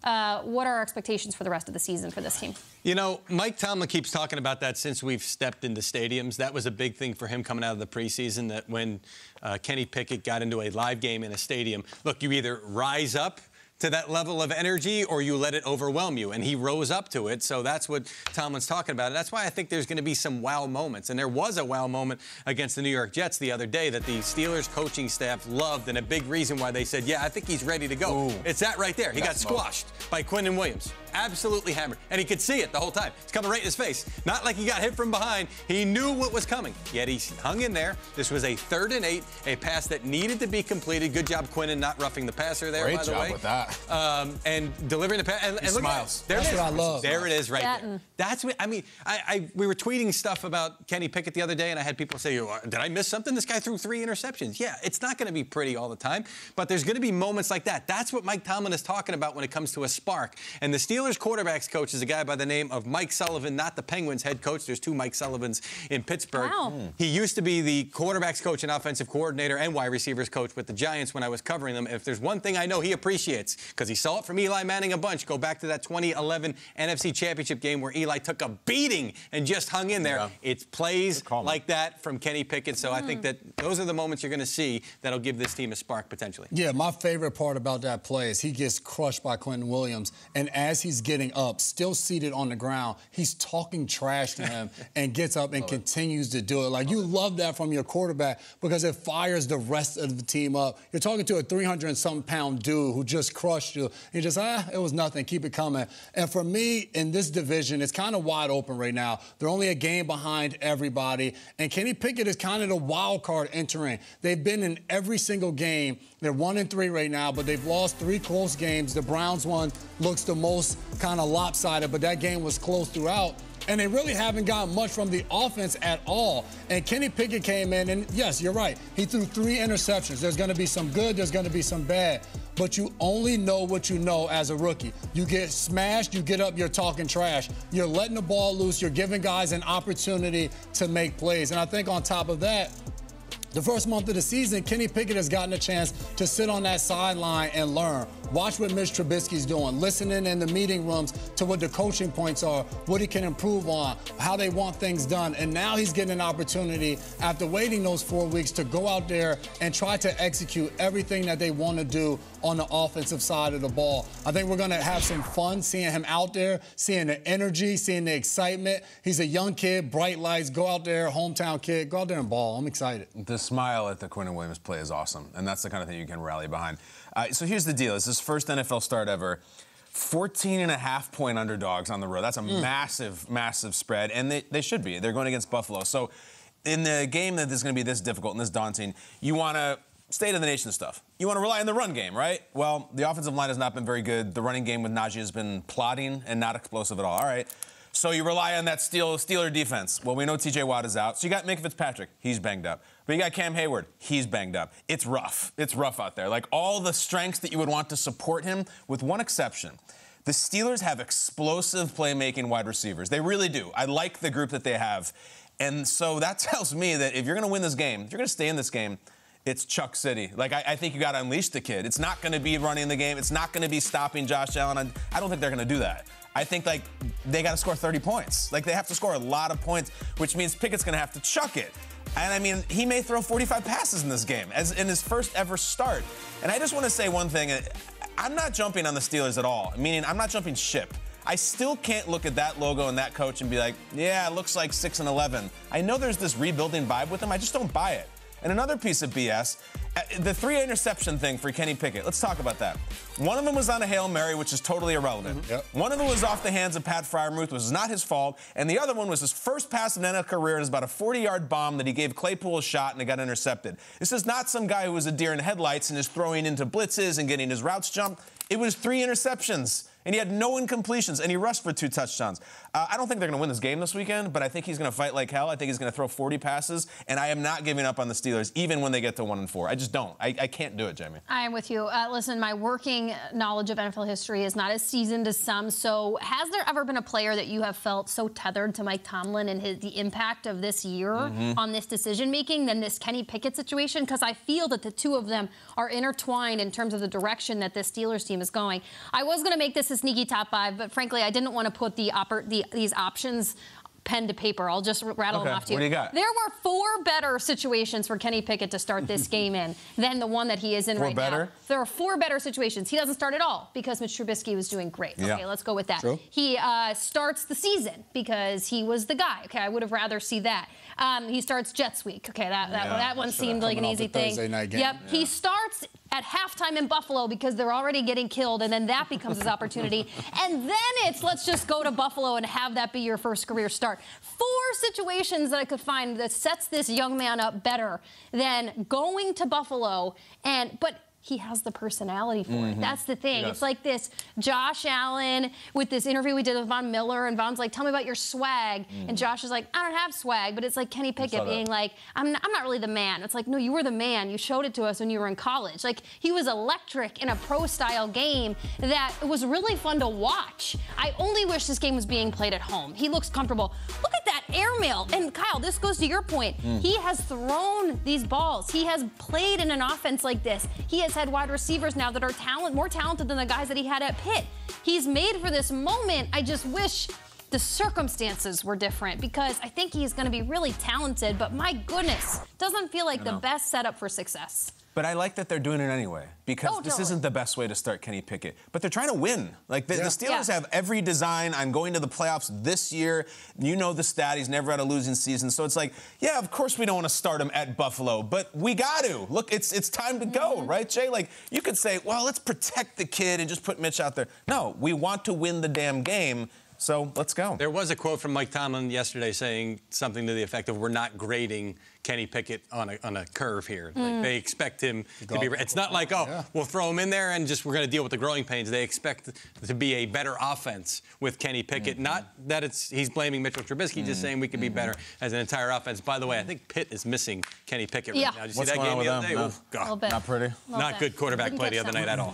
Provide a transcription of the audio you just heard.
What are our expectations for the rest of the season for this team? You know, Mike Tomlin keeps talking about that since we've stepped into stadiums. That was a big thing for him coming out of the preseason, that when Kenny Pickett got into a live game in a stadium, look, you either rise up to that level of energy or you let it overwhelm you. And he rose up to it. So that's what Tomlin's talking about. And that's why I think there's going to be some wow moments. And there was a wow moment against the New York Jets the other day that the Steelers coaching staff loved, and a big reason why they said, yeah, I think he's ready to go. Ooh. It's that right there. He got squashed by Quinnen Williams. Absolutely hammered. And he could see it the whole time. It's coming right in his face. Not like he got hit from behind. He knew what was coming. Yet he hung in there. This was a 3rd and 8, a pass that needed to be completed. Good job, Quinnen, not roughing the passer there, by the way. Great job with that. And delivering the pass. And look smiles. There That's it is. what I love. There it is right there. That's what, I mean, we were tweeting stuff about Kenny Pickett the other day, and I had people say, did I miss something? This guy threw 3 interceptions. Yeah, it's not going to be pretty all the time, but there's going to be moments like that. That's what Mike Tomlin is talking about when it comes to a spark. And the Steelers quarterbacks coach is a guy by the name of Mike Sullivan, not the Penguins head coach. There's 2 Mike Sullivans in Pittsburgh. Wow. He used to be the quarterbacks coach and offensive coordinator and wide receivers coach with the Giants when I was covering them. If there's one thing I know he appreciates, because he saw it from Eli Manning a bunch, go back to that 2011 NFC Championship game where Eli took a beating and just hung in there. Yeah. It's plays like that from Kenny Pickett. So I think that those are the moments you're going to see that'll give this team a spark potentially. Yeah, my favorite part about that play is he gets crushed by Quinnen Williams, and as he's getting up, still seated on the ground, he's talking trash to him and gets up and continues to do it. Like, you love that from your quarterback because it fires the rest of the team up. You're talking to a 300-something pound dude who just crushed you. You're just, it was nothing. Keep it coming. And for me, in this division, it's kind of wide open right now. They're only a game behind everybody. And Kenny Pickett is kind of the wild card entering. They've been in every single game. They're 1-3 right now, but they've lost 3 close games. The Browns one looks the most kind of lopsided, but that game was close throughout. And they really haven't gotten much from the offense at all. And Kenny Pickett came in, and yes, you're right. He threw 3 interceptions. There's going to be some good. There's going to be some bad. But you only know what you know as a rookie. You get smashed, you get up, you're talking trash. You're letting the ball loose. You're giving guys an opportunity to make plays. And I think on top of that, the first month of the season, Kenny Pickett has gotten a chance to sit on that sideline and learn. Watch what Mitch Trubisky's doing, listening in the meeting rooms to what the coaching points are, what he can improve on, how they want things done. And now he's getting an opportunity, after waiting those 4 weeks, to go out there and try to execute everything that they want to do on the offensive side of the ball. I think we're going to have some fun seeing him out there, seeing the energy, seeing the excitement. He's a young kid, bright lights. Go out there, hometown kid. Go out there and ball. I'm excited. The smile at the Quinnen Williams play is awesome, and that's the kind of thing you can rally behind. So here's the deal. It's his first NFL start ever. 14.5-point underdogs on the road. That's a massive, massive spread, and they should be. They're going against Buffalo. So in the game that is going to be this difficult and this daunting, you want to state of the nation stuff. You want to rely on the run game, right? Well, the offensive line has not been very good. The running game with Najee has been plodding and not explosive at all. All right. So you rely on that Steeler defense. Well, we know T.J. Watt is out. So you got Minka Fitzpatrick. He's banged up. But you got Cam Hayward. He's banged up. It's rough. It's rough out there. Like, all the strengths that you would want to support him, with one exception. The Steelers have explosive playmaking wide receivers. They really do. I like the group that they have. And so that tells me that if you're going to win this game, if you're going to stay in this game, it's Chuck City. Like, I think you got to unleash the kid. It's not going to be running the game. It's not going to be stopping Josh Allen. I don't think they're going to do that. I think, like, they got to score 30 points. Like, they have to score a lot of points, which means Pickett's going to have to chuck it. And, I mean, he may throw 45 passes in this game, as in his first ever start. And I just want to say one thing. I'm not jumping on the Steelers at all, meaning I'm not jumping ship. I still can't look at that logo and that coach and be like, yeah, it looks like 6-11. I know there's this rebuilding vibe with him. I just don't buy it. And another piece of BS, the 3 interception thing for Kenny Pickett. Let's talk about that. One of them was on a Hail Mary, which is totally irrelevant. Yep. One of them was off the hands of Pat Freiermuth, which is not his fault. And the other one was his first pass in NFL career. It was about a 40-yard bomb that he gave Claypool a shot, and it got intercepted. This is not some guy who was a deer in headlights and is throwing into blitzes and getting his routes jumped. It was 3 interceptions, and he had no incompletions, and he rushed for 2 touchdowns. I don't think they're going to win this game this weekend, but I think he's going to fight like hell. I think he's going to throw 40 passes, and I am not giving up on the Steelers, even when they get to 1-4. I just don't. I can't do it, Jamie. I am with you. Listen, my working knowledge of NFL history is not as seasoned as some, so has there ever been a player that you have felt so tethered to Mike Tomlin and the impact of this year on this decision-making than this Kenny Pickett situation? Because I feel that the two of them are intertwined in terms of the direction that this Steelers team is going. I was going to make this a sneaky top 5, but frankly, I didn't want to put these options pen to paper. I'll just rattle them off to you. What do you got? There were 4 better situations for Kenny Pickett to start this game in than the one that he is in right now. There are 4 better situations. He doesn't start at all because Mitch Trubisky was doing great. Yeah. Okay, let's go with that. True. He starts the season because he was the guy. Okay, I would have rather see that. He starts Jets week. Okay, that one seemed like an easy thing. Thursday night game. Yep. He starts at halftime in Buffalo because they're already getting killed, and then that becomes his opportunity. And then it's let's just go to Buffalo and have that be your first career start. 4 situations that I could find that sets this young man up better than going to Buffalo, but he has the personality for it. That's the thing. It's like this Josh Allen with this interview we did with Von Miller, and Von's like, tell me about your swag. And Josh is like, I don't have swag. But it's like Kenny Pickett being like, I'm not really the man. It's like, no, you were the man. You showed it to us when you were in college. Like, he was electric in a pro-style game that was really fun to watch. I only wish this game was being played at home. He looks comfortable. Look at that airmail. And Kyle, this goes to your point. He has thrown these balls. He has played in an offense like this. He has had wide receivers now that are more talented than the guys that he had at Pitt. He's made for this moment. I just wish the circumstances were different because I think he's going to be really talented, but my goodness, doesn't feel like the best setup for success. But I like that they're doing it anyway because this isn't the best way to start Kenny Pickett. But they're trying to win. Like the Steelers have every design. I'm going to the playoffs this year. You know the stat. He's never had a losing season. So it's like, yeah, of course we don't want to start him at Buffalo, but we got to. Look, it's time to go, right, Jay? Like you could say, well, let's protect the kid and just put Mitch out there. No, we want to win the damn game. So let's go. There was a quote from Mike Tomlin yesterday saying something to the effect of, we're not grading Kenny Pickett on a curve here. Like they expect him to be. It's not like, we'll throw him in there and we're going to deal with the growing pains. They expect to be a better offense with Kenny Pickett. Not that he's blaming Mitchell Trubisky, just saying we could be better as an entire offense. By the way, I think Pitt is missing Kenny Pickett right now. Did you see that game the other day? No. Oh, God. Not pretty. Not good quarterback play the other night at all.